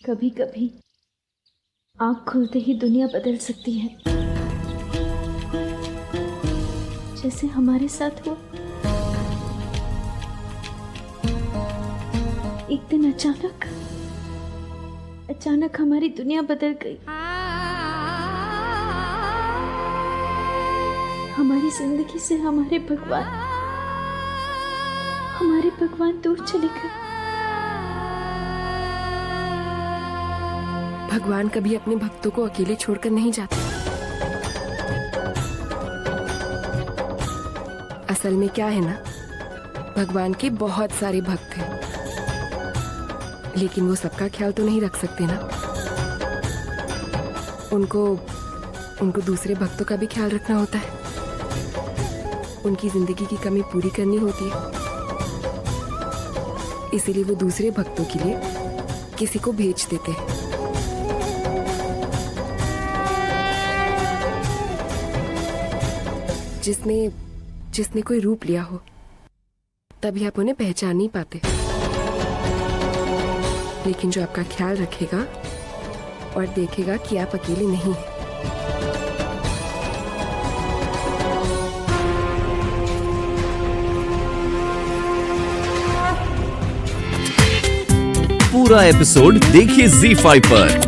कभी कभी आँख खुलते ही दुनिया बदल सकती है, जैसे हमारे साथ हुआ। एक दिन अचानक हमारी दुनिया बदल गई। हमारी जिंदगी से हमारे भगवान दूर चले गए। भगवान कभी अपने भक्तों को अकेले छोड़कर नहीं जाते। असल में क्या है ना, भगवान के बहुत सारे भक्त हैं, लेकिन वो सबका ख्याल तो नहीं रख सकते ना। उनको दूसरे भक्तों का भी ख्याल रखना होता है, उनकी जिंदगी की कमी पूरी करनी होती है। इसीलिए वो दूसरे भक्तों के लिए किसी को भेज देते हैं। जिसने कोई रूप लिया हो, तभी आप उन्हें पहचान नहीं पाते। लेकिन जो आपका ख्याल रखेगा और देखेगा कि आप अकेले नहीं हैं। पूरा एपिसोड देखिए ZEE5 पर।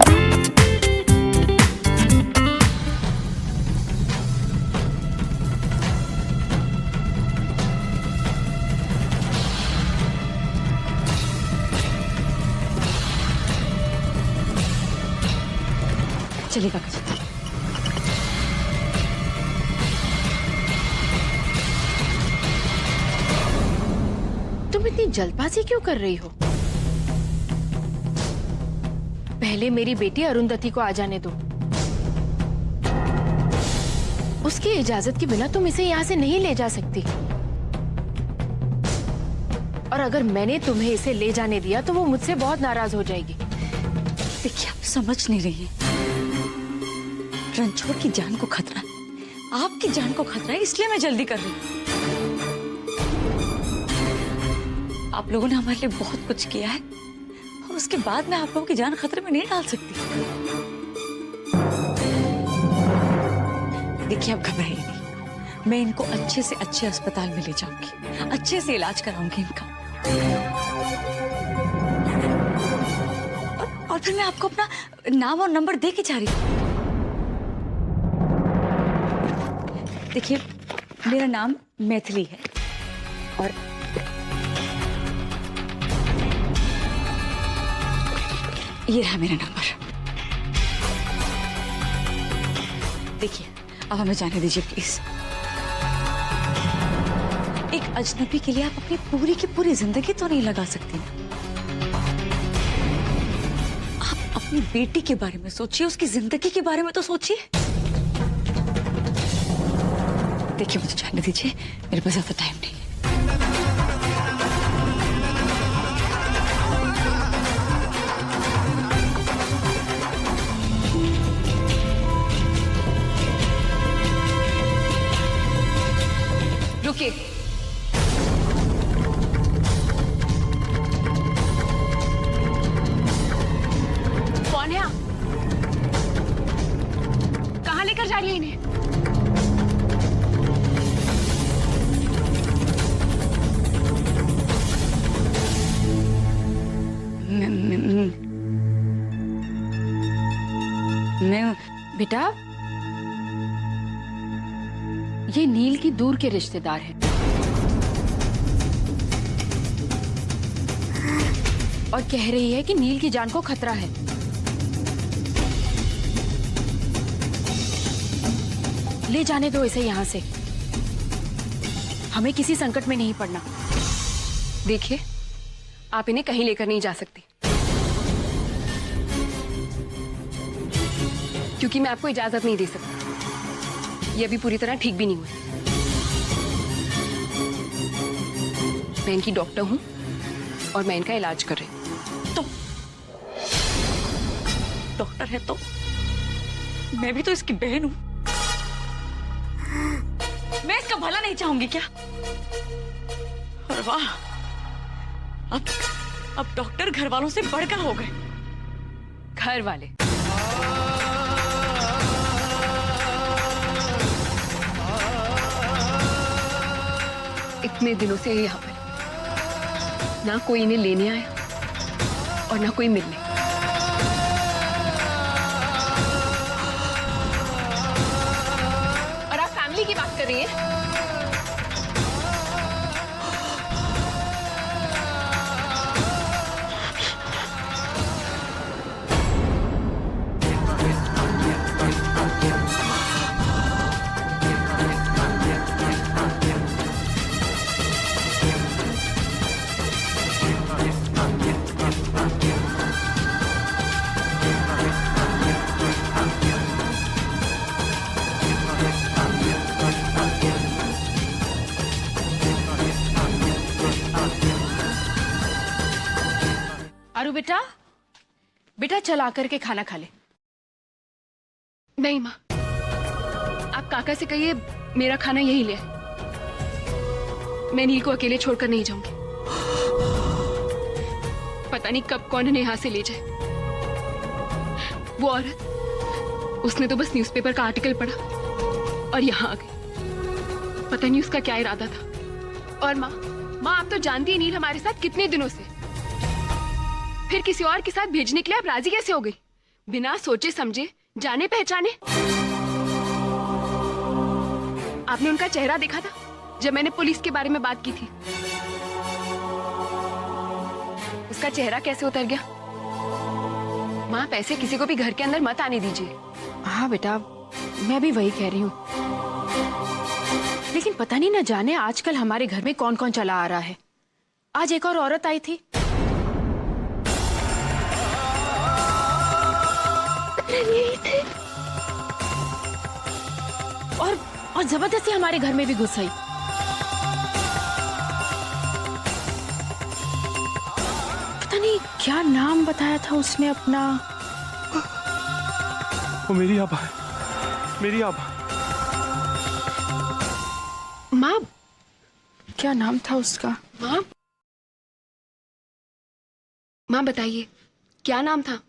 चलिए काका जी। तुम इतनी जल्दबाजी क्यों कर रही हो? पहले मेरी बेटी अरुंधति को आ जाने दो। उसकी इजाजत के बिना तुम इसे यहाँ से नहीं ले जा सकती। और अगर मैंने तुम्हें इसे ले जाने दिया तो वो मुझसे बहुत नाराज हो जाएगी। देखिए, आप समझ नहीं रही हैं। रणछोड़ की जान को खतरा है, आपकी जान को खतरा है, इसलिए मैं जल्दी कर रही हूँ। आप लोगों ने हमारे लिए बहुत कुछ किया है और उसके बाद मैं आप लोगों की जान खतरे में नहीं डाल सकती। देखिए, आप घबराइए नहीं, मैं इनको अच्छे से अच्छे अस्पताल में ले जाऊंगी, अच्छे से इलाज कराऊंगी इनका। और फिर मैं आपको अपना नाम और नंबर दे के जा रही हूँ। देखिए, मेरा नाम मैथिली है और ये रहा मेरा नंबर। देखिए, अब हमें जाने दीजिए प्लीज। एक अजनबी के लिए आप अपनी पूरी की पूरी जिंदगी तो नहीं लगा सकती ना। आप अपनी बेटी के बारे में सोचिए, उसकी जिंदगी के बारे में तो सोचिए। देखिए, मुझे जाने दीजिए, मेरे पास ज्यादा टाइम नहीं है। रुकिए। कौन है आप? कहाँ लेकर जा रही है इन्हें? मैं बेटा, ये नील की दूर के रिश्तेदार हैं और कह रही है कि नील की जान को खतरा है। ले जाने दो इसे यहाँ से, हमें किसी संकट में नहीं पड़ना। देखिए, आप इन्हें कहीं लेकर नहीं जा सकती, क्योंकि मैं आपको इजाजत नहीं दे सकती। ये अभी पूरी तरह ठीक भी नहीं हुई। मैं इनकी डॉक्टर हूं और मैं इनका इलाज कर रही हूं। तो डॉक्टर है तो मैं भी तो इसकी बहन हूं। मैं इसका भला नहीं चाहूंगी क्या? और वाह, अब डॉक्टर घर वालों से बढ़कर हो गए। घर वाले। इतने दिनों से ये यहाँ पर, ना कोई इन्हें लेने आया और ना कोई मिलने। और आप फैमिली की बात कर रही हैं? अरु बेटा, बेटा चल आकर के खाना खा ले। नहीं माँ, आप काका से कहिए मेरा खाना यही ले आए। मैं नील को अकेले छोड़कर नहीं जाऊंगी। पता नहीं कब कौन इन्हें यहाँ से ले जाए। वो औरत, उसने तो बस न्यूज़पेपर का आर्टिकल पढ़ा और यहाँ आ गई। पता नहीं उसका क्या इरादा था। और माँ, आप तो जानती है नील हमारे साथ कितने दिनों से। फिर किसी और के साथ भेजने के लिए आप राजी कैसे हो गई? बिना सोचे समझे, जाने पहचाने। आपने उनका चेहरा देखा था जब मैंने पुलिस के बारे में बात की थी? उसका चेहरा कैसे उतर गया? माँ, आप ऐसे किसी को भी घर के अंदर मत आने दीजिए। हाँ बेटा, मैं भी वही कह रही हूँ। लेकिन पता नहीं, न जाने आजकल हमारे घर में कौन कौन चला आ रहा है। आज एक और औरत आई थी। यही थे। और जबरदस्ती हमारे घर में भी घुस आई। पता नहीं क्या नाम बताया था उसने अपना। वो मेरी आभा है, मेरी आभा। माँ, क्या नाम था उसका? माँ बताइए, क्या नाम था?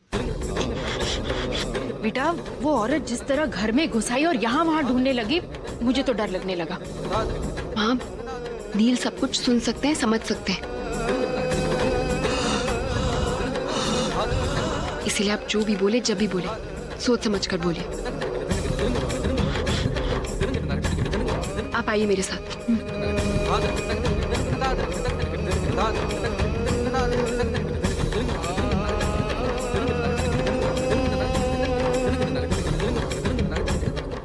बेटा, वो औरत जिस तरह घर में घुस आई और यहाँ वहाँ ढूंढने लगी, मुझे तो डर लगने लगा। माँ, नील सब कुछ सुन सकते हैं, समझ सकते हैं। इसीलिए आप जो भी बोले, जब भी बोले, सोच समझ कर बोले। आप आइए मेरे साथ।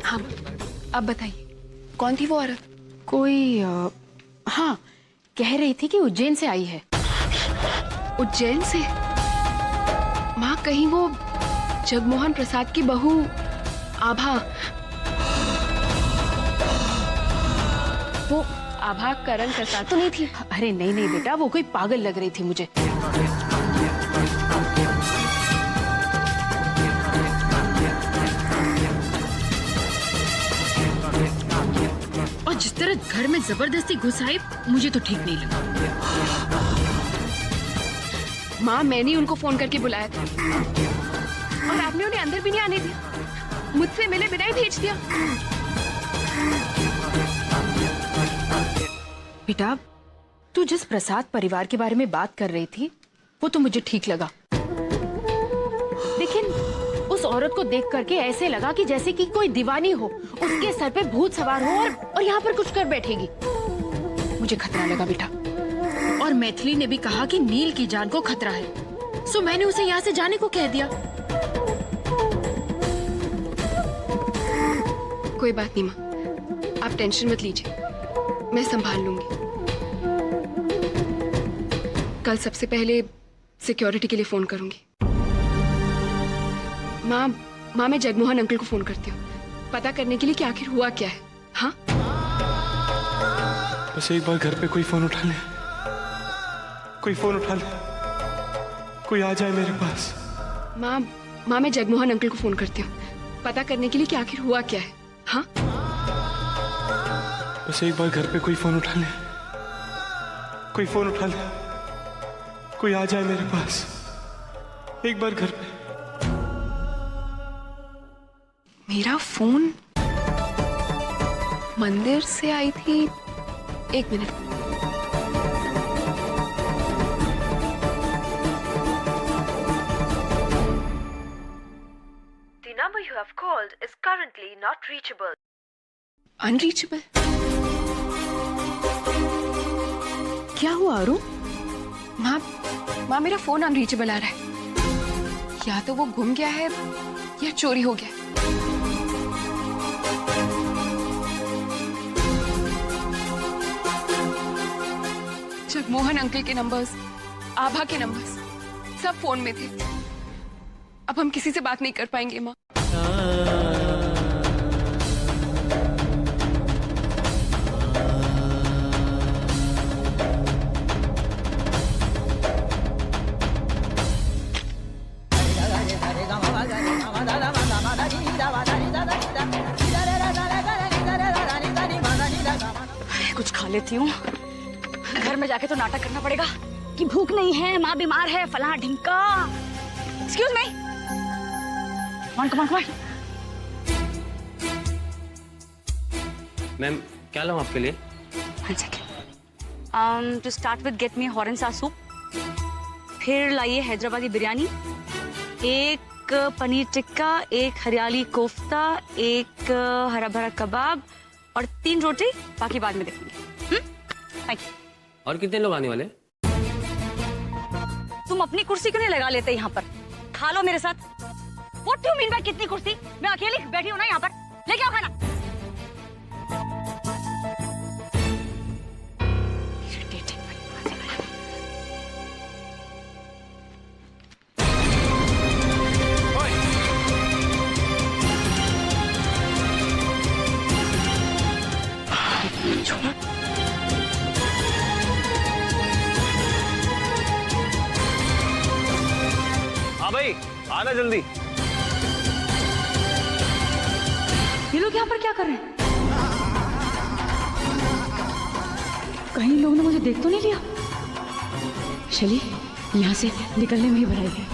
हाँ, अब बताइए, कौन थी वो औरत? कोई हाँ, कह रही थी कि उज्जैन से आई है। उज्जैन से? माँ, कहीं वो जगमोहन प्रसाद की बहू आभा? वो आभा करण प्रसाद तो नहीं थी? अरे नहीं नहीं बेटा, वो कोई पागल लग रही थी मुझे। और जिस तरह घर में जबरदस्ती घुस आई, मुझे तो ठीक नहीं लगा। माँ, मैंने उनको फोन करके बुलाया था और आपने उन्हें अंदर भी नहीं आने दिया। मुझसे मिले बिना ही भेज दिया। बेटा, तू जिस प्रसाद परिवार के बारे में बात कर रही थी, वो तो मुझे ठीक लगा। लेकिन उस औरत को देख करके ऐसे लगा कि जैसे कि कोई दीवानी हो, उसके सर पे भूत सवार हो और यहाँ पर कुछ कर बैठेगी। मुझे खतरा लगा बेटा। और मैथिली ने भी कहा कि नील की जान को खतरा है, सो मैंने उसे यहाँ से जाने को कह दिया। कोई बात नहीं माँ, आप टेंशन मत लीजिए, मैं संभाल लूंगी। कल सबसे पहले सिक्योरिटी के लिए फोन करूंगी। माँ, मैं जगमोहन अंकल को फोन करती हूँ, पता करने के लिए कि आखिर हुआ क्या है। हाँ, बस एक बार घर पे कोई फोन उठा ले, कोई फोन उठा ले, कोई आ जाए मेरे पास। माँ, मैं जगमोहन अंकल को फोन करती हूँ, पता करने के लिए कि आखिर हुआ क्या है। हाँ, बस एक बार घर पे कोई फोन उठा ले, कोई फोन उठा ले, कोई आ जाए मेरे पास। एक बार घर पे। मेरा फोन मंदिर से आई थी। 1 minute. The number you have called is currently not reachable. Unreachable? क्या हुआ अरुण? माँ मेरा फोन अनरीचेबल आ रहा है। या तो वो गुम गया है या चोरी हो गया। जगमोहन अंकल के नंबर्स, आभा के नंबर्स सब फोन में थे। अब हम किसी से बात नहीं कर पाएंगे माँ। कुछ खा लेती हूँ, घर में जाके तो नाटक करना पड़ेगा कि भूख नहीं है, माँ बीमार है, फलाना ढिमका। Excuse me, come on. Ma'am क्या लाऊं आपके लिए? One second. To start with, get me horn सा सूप। फिर लाइए हैदराबादी बिरयानी, एक पनीर टिक्का, एक हरियाली कोफ्ता, एक हरा भरा कबाब और 3 रोटी। बाकी बाद में देखेंगे। Thank you. और कितने लोग आने वाले? तुम अपनी कुर्सी क्यों नहीं लगा लेते यहाँ पर? खा लो मेरे साथ। What do you mean by कितनी कुर्सी? मैं अकेली बैठी हूँ ना यहाँ पर। लेके आओ खाना। हाँ भाई आना जल्दी। ये लोग यहाँ पर क्या कर रहे हैं? कहीं लोग ने मुझे देख तो नहीं लिया? शैली, यहाँ से निकलने में ही भलाई है।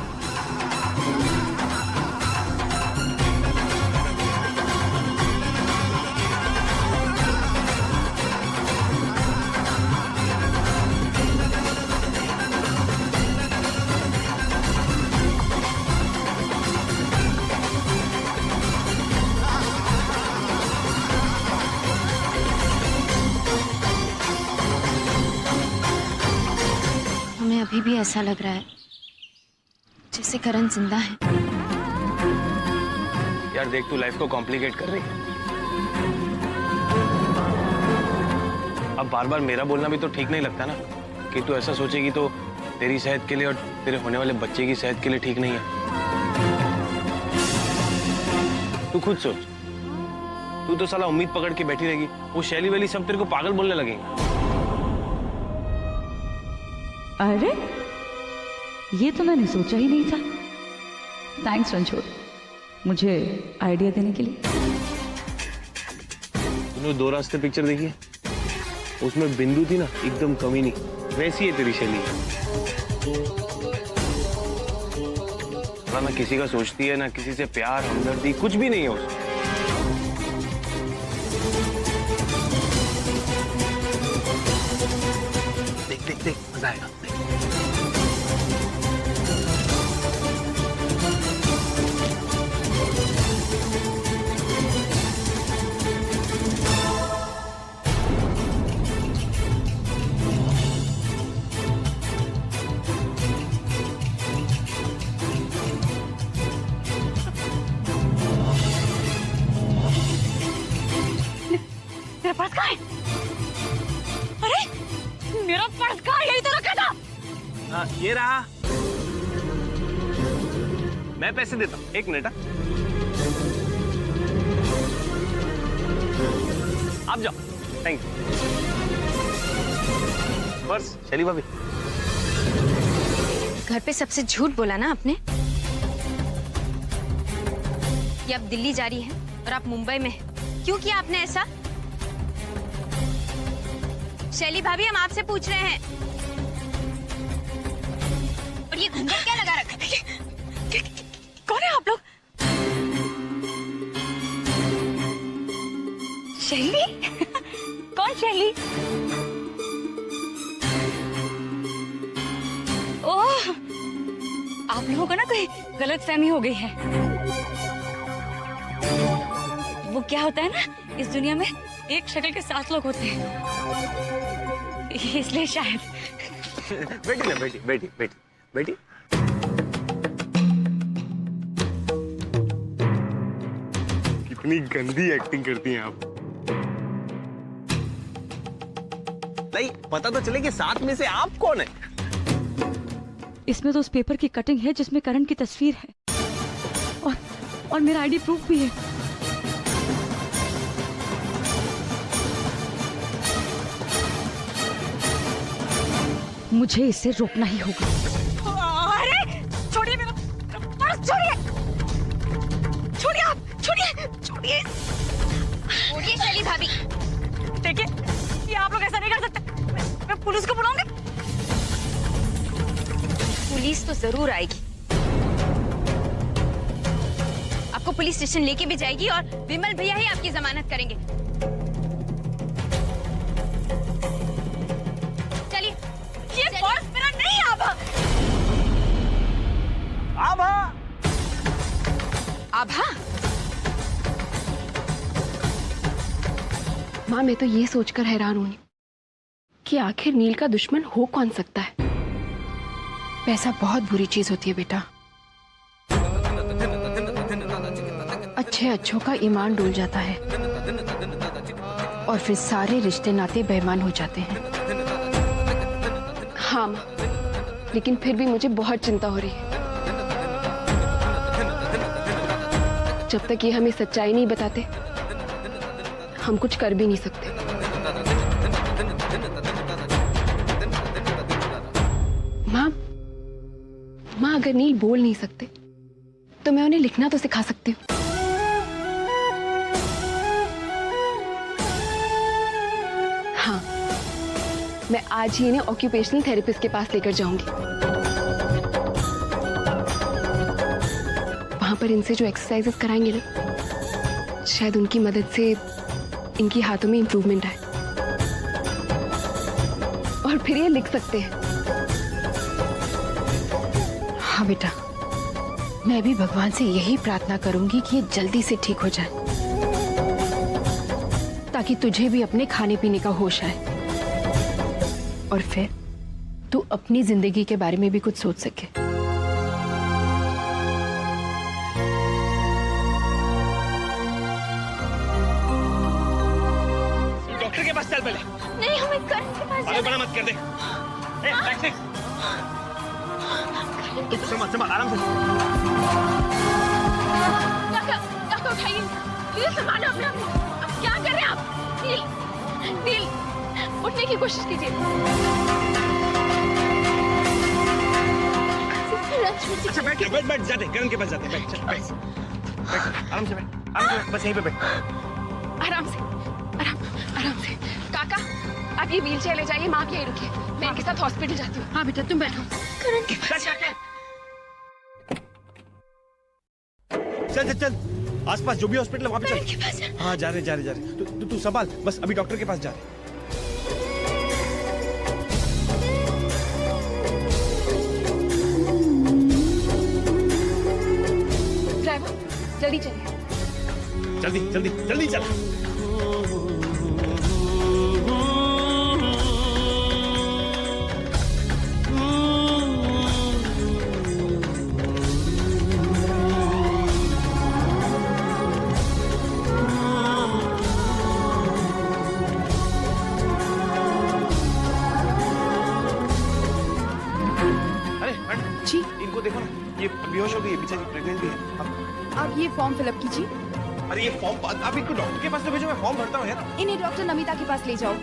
हमें अभी भी ऐसा लग रहा है जैसे करण जिंदा है। यार देख, तू लाइफ को कॉम्प्लिकेट कर रही है। अब बार बार मेरा बोलना भी तो ठीक नहीं लगता ना, कि तू ऐसा सोचेगी तो तेरी सेहत के लिए और तेरे होने वाले बच्चे की सेहत के लिए ठीक नहीं है। तू खुद सोच, तू तो साला उम्मीद पकड़ के बैठी रहेगी, वो शैली वैली सब तेरे को पागल बोलने लगेंगे। अरे ये तो मैंने सोचा ही नहीं था। थैंक्स रणछोड़, मुझे आइडिया देने के लिए। तूने 2 रास्ते पिक्चर देखी है? उसमें बिंदु थी ना, एकदम कमी नहीं, वैसी है तेरी शैली। ना किसी का सोचती है, ना किसी से प्यार हमदर्दी, कुछ भी नहीं है उसमें। देख देख देख, मजा आएगा। मेरा पर्स कहाँ है? अरे मेरा पर्स कहाँ है? यही तो रखा था। हाँ ये रहा। मैं पैसे देता हूँ, 1 मिनट। आप जाओ। Thank you. पर्स शैली भाभी। घर पे सबसे झूठ बोला ना आपने कि आप दिल्ली जा रही हैं और आप मुंबई में हैं। क्यों किया आपने ऐसा? शैली भाभी, हम आपसे पूछ रहे हैं। और ये घूंघट क्या लगा रखा है? कौन है आप लोग? शैली। ओह, आप लोगों को ना कोई गलतफहमी हो गई है। वो क्या होता है ना, इस दुनिया में एक शक्ल के 7 लोग होते हैं, इसलिए शायद। बेटी ना, बेटी बेटी बेटी बेटी। कितनी गंदी एक्टिंग करती हैं आप। नहीं पता तो चले कि 7 में से आप कौन है। इसमें तो उस पेपर की कटिंग है जिसमें करण की तस्वीर है और मेरा आईडी प्रूफ भी है। मुझे इसे रोकना ही होगा। अरे छोड़िए मेरा पर्स, छोड़िए छोड़िए, आप छोड़िए छोड़िए छोड़िए शैली भाभी। देखिए ये आप लोग ऐसा नहीं कर सकते, मैं पुलिस को बुलाऊंगी। पुलिस तो जरूर आएगी, आपको पुलिस स्टेशन लेके भी जाएगी और विमल भैया ही आपकी जमानत करेंगे। चलिए। ये पर्स मेरा नहीं। आभा आभा आभा, माँ मैं तो ये सोचकर हैरान हूँ कि आखिर नील का दुश्मन हो कौन सकता है। पैसा बहुत बुरी चीज होती है बेटा। अच्छे अच्छों का ईमान डूल जाता है और फिर सारे रिश्ते नाते बेईमान हो जाते हैं। हाँ माँ, लेकिन फिर भी मुझे बहुत चिंता हो रही है। जब तक ये हमें सच्चाई नहीं बताते हम कुछ कर भी नहीं सकते। माँ अगर नील बोल नहीं सकते तो मैं उन्हें लिखना तो सिखा सकती हूँ। हाँ, मैं आज ही इन्हें ऑक्यूपेशनल थेरेपिस्ट के पास लेकर जाऊंगी। वहां पर इनसे जो एक्सरसाइजेस कराएंगे ना, शायद उनकी मदद से इनकी हाथों में इंप्रूवमेंट आए और फिर ये लिख सकते हैं। हाँ बेटा, मैं भी भगवान से यही प्रार्थना करूंगी कि ये जल्दी से ठीक हो जाए, ताकि तुझे भी अपने खाने पीने का होश आए और फिर तू अपनी जिंदगी के बारे में भी कुछ सोच सके। डॉक्टर के पास चल पहले। नहीं हमें करण के पास अरे बड़ा मत कर दे। टैक्सी संभाल आराम से। डॉक्टर उठाइए, नील संभालो अपने आप को। अब क्या कर रहे हैं आप? नील उठने की कोशिश कीजिए। अच्छा बैठ जाते, करण के पास जाते। बैठ आराम से बैठ, बस यहीं पे बैठ। आराम से। काका, आप ये व्हीलचेयर ले जाइए, माँ के यहीं रुकिए, मैं इनके साथ हॉस्पिटल जाती हूँ। हाँ बेटा तुम बैठो। करण के पास चल आसपास जो भी हॉस्पिटल है वहाँ पे चल। हाँ जा रहे। तू संभाल, बस अभी डॉक्टर के पास जा रहे। ड्राइवर जल्दी चलिए। जल्दी चल। जी इनको देखो ना, ये बेहोश हो गई है, बेचारी प्रेग्नेंट भी है। अब ये फॉर्म फिलअप कीजिए। अरे ये फॉर्म आप इनको डॉक्टर के पास तो भेजो, मैं फॉर्म भरता हूँ यार। इन्हें डॉक्टर नमिता के पास ले जाओ।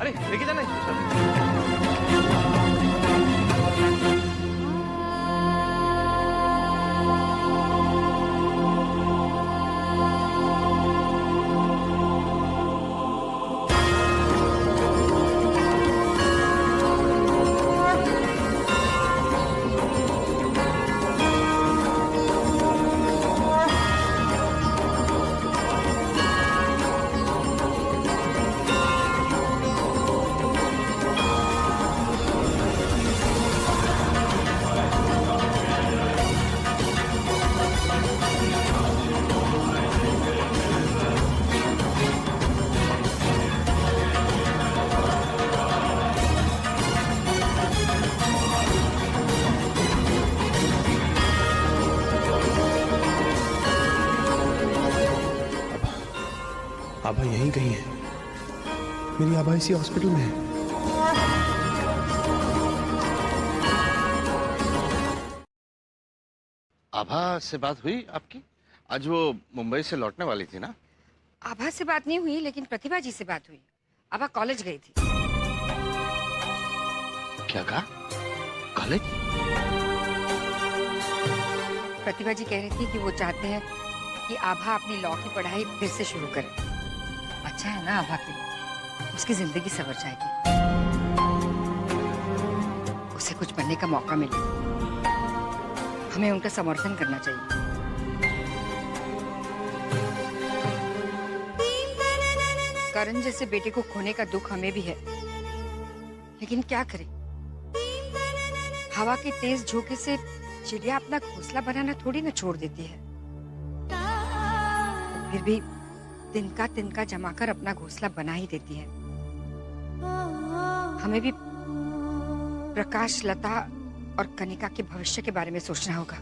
अरे लेके जाना है। आभा यहीं कहीं है। मेरी आभा इसी हॉस्पिटल में है। आभा से बात हुई आपकी? आज वो मुंबई से लौटने वाली थी ना? आभा से बात नहीं हुई, लेकिन प्रतिभा जी से बात हुई। आभा कॉलेज गई थी। क्या कहा? कॉलेज? प्रतिभा जी कह रही थी कि वो चाहते हैं कि आभा अपनी लॉ की पढ़ाई फिर से शुरू करे। अच्छा है ना आभा के लिए, उसकी जिंदगी संवर जाएगी, उसे कुछ बनने का मौका मिले। हमें उनका समर्थन करना चाहिए। करण जैसे बेटे को खोने का दुख हमें भी है, लेकिन क्या करें? हवा के तेज झोंके से चिड़िया अपना घोंसला बनाना थोड़ी ना छोड़ देती है। फिर भी तिनका जमाकर अपना घोंसला बना ही देती है। हमें भी प्रकाश, लता और कनिका के भविष्य के बारे में सोचना होगा।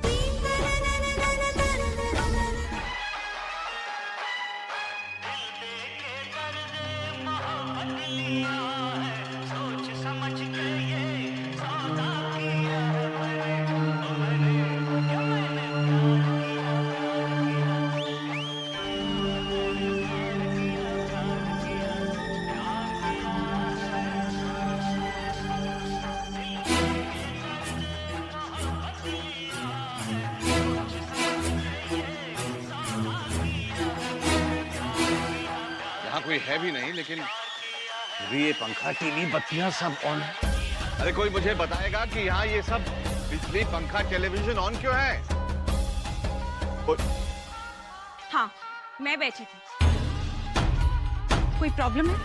कोई है भी नहीं, लेकिन भी ये पंखा, टीवी, बत्तियां सब ऑन है। अरे कोई मुझे बताएगा कि यहाँ ये सब बिजली, पंखा, टेलीविजन ऑन क्यों है? हाँ, मैं बैठी थी। कोई प्रॉब्लम है?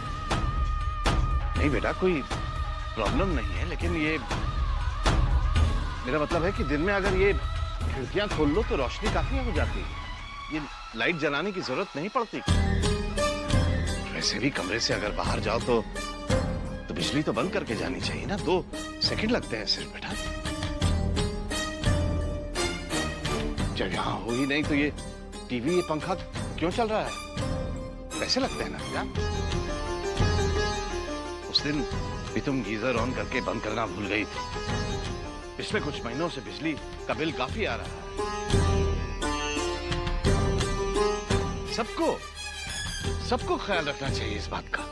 नहीं बेटा, कोई प्रॉब्लम नहीं है, लेकिन ये मेरा मतलब है कि दिन में अगर ये खिड़कियां खोल लो तो रोशनी काफी हो जाती है। ये लाइट जलाने की जरूरत नहीं पड़ती। वैसे भी कमरे से अगर बाहर जाओ तो बिजली तो बंद करके जानी चाहिए ना। 2 सेकंड लगते हैं सिर्फ बेटा। जब यहाँ हो ही नहीं तो ये टीवी, ये पंखा क्यों चल रहा है? पैसे लगते हैं ना क्या? उस दिन भी तुम गीजर ऑन करके बंद करना भूल गई थी। पिछले कुछ महीनों से बिजली का बिल काफी आ रहा है। सबको ख्याल रखना चाहिए इस बात का।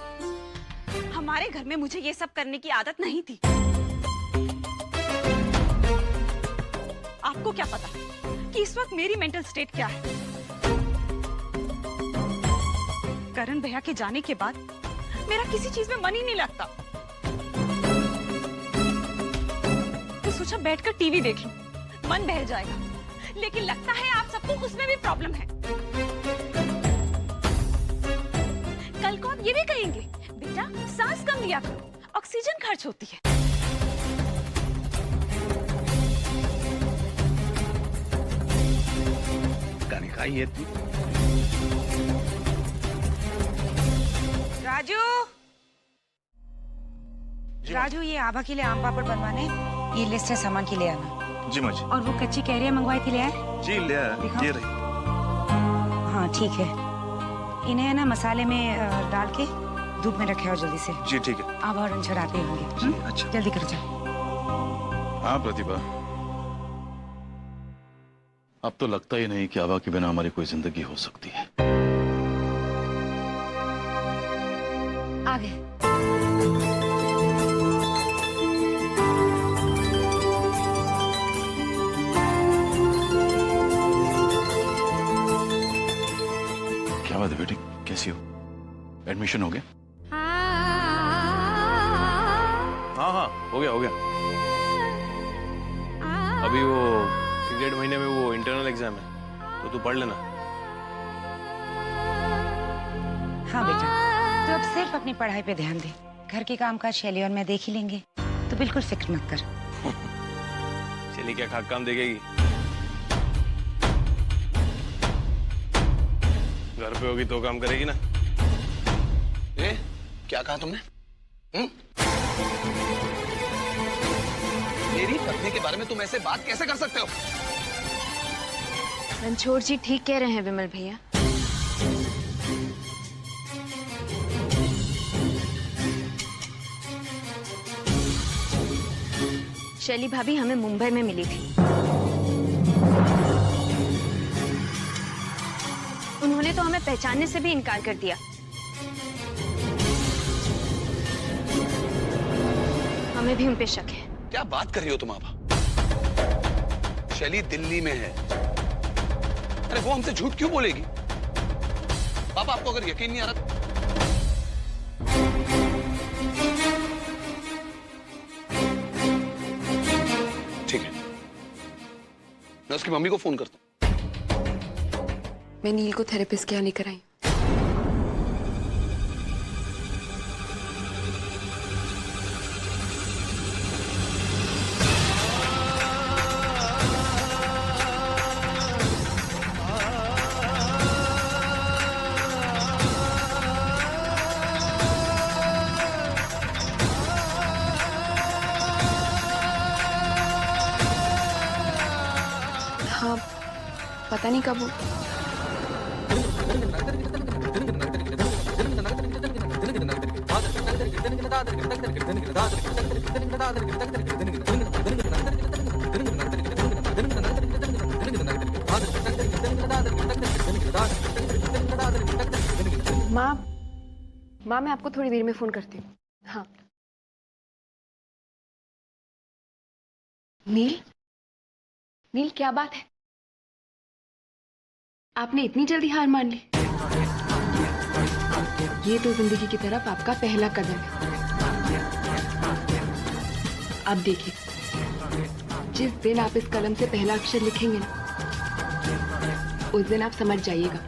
हमारे घर में मुझे ये सब करने की आदत नहीं थी। आपको क्या पता कि इस वक्त मेरी मेंटल स्टेट क्या है? करण भैया के जाने के बाद मेरा किसी चीज में मन ही नहीं लगता। तो सोचा बैठकर टीवी देख लूं, मन बहल जाएगा। लेकिन लगता है आप सबको उसमें भी प्रॉब्लम है। कल को आप ये भी कहेंगे, बेटा सांस कम लिया करो, ऑक्सीजन खर्च होती है। कनिका, ये राजू, ये आभा के लिए आम पापड़ बनवाने, ये लिस्ट है, सामान की ले आना। जी माँ जी। और वो कच्ची कैरियां मंगवाई थी, ले आए? जी ले आया, ये रही। हाँ ठीक है, इन्हें ना मसाले में डाल के धूप में रखे हो जल्दी से। जी ठीक है। आभा और अंशुल आते ही होंगे। अच्छा, जल्दी कर जाओ। हाँ प्रतिभा, अब तो लगता ही नहीं कि आभा के बिना हमारी कोई जिंदगी हो सकती है। आ गए। क्या बात है बेटी, कैसी हो? एडमिशन हो गया? हाँ हो गया। अभी वो 1.5 महीने में वो इंटरनल एग्जाम है, तो तू पढ़ लेना। हाँ बेटा, तो अब सिर्फ अपनी पढ़ाई पे ध्यान दे। घर के काम काज शैली और मैं देख ही लेंगे, तो बिल्कुल फिक्र मत कर। शैली क्या खाक काम देखेगी? घर पे होगी तो काम करेगी ना। क्या कहा तुमने? मेरी पत्नी के बारे में तुम ऐसे बात कैसे कर सकते हो? रणछोड़ जी ठीक कह रहे हैं विमल भैया। शैली भाभी हमें मुंबई में मिली थी। उन्होंने तो हमें पहचानने से भी इनकार कर दिया। हमें भी उन पे शक है। क्या बात कर रही हो तुम आभा? शैली दिल्ली में है। अरे वो हमसे झूठ क्यों बोलेगी? पापा आपको अगर यकीन नहीं आ रहा ठीक है, मैं उसकी मम्मी को फोन करता हूं। मैं नील को थेरेपिस्ट के यहाँ लेकर आई। हाँ, पता नहीं कब वो माँ मैं आपको थोड़ी देर में फोन करती हूँ। हाँ। नील क्या बात है? आपने इतनी जल्दी हार मान ली? ये तो जिंदगी की तरफ आपका पहला कदम है। अब देखिए, जिस दिन आप इस कलम से पहला अक्षर लिखेंगे ना, उस दिन आप समझ जाइएगा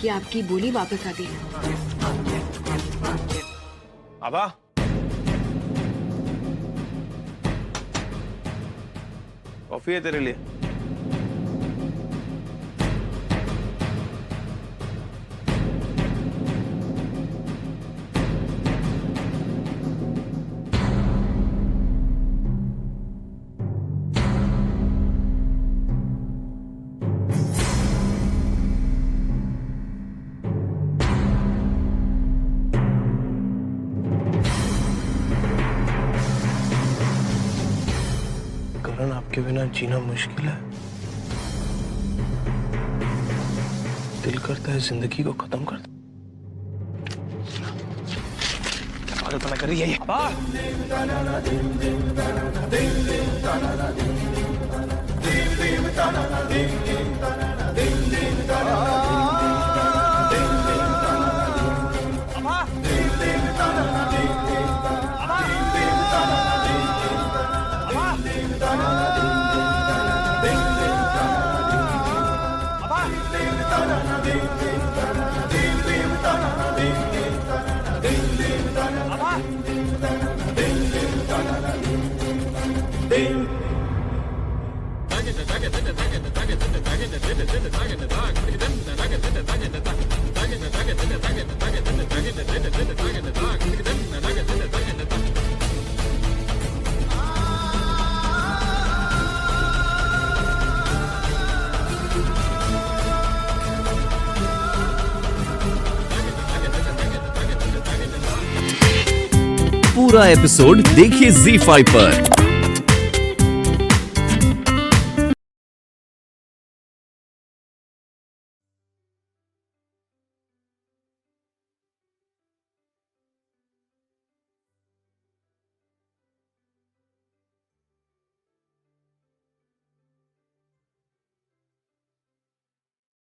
कि आपकी बोली वापस आ गई। आभा, कॉफी है तेरे लिए। करण, आपके बिना जीना मुश्किल है। दिल करता है जिंदगी को खत्म कर दो। क्या पागलपना कर रही है ये? पूरा एपिसोड देखिए ZEE5 पर।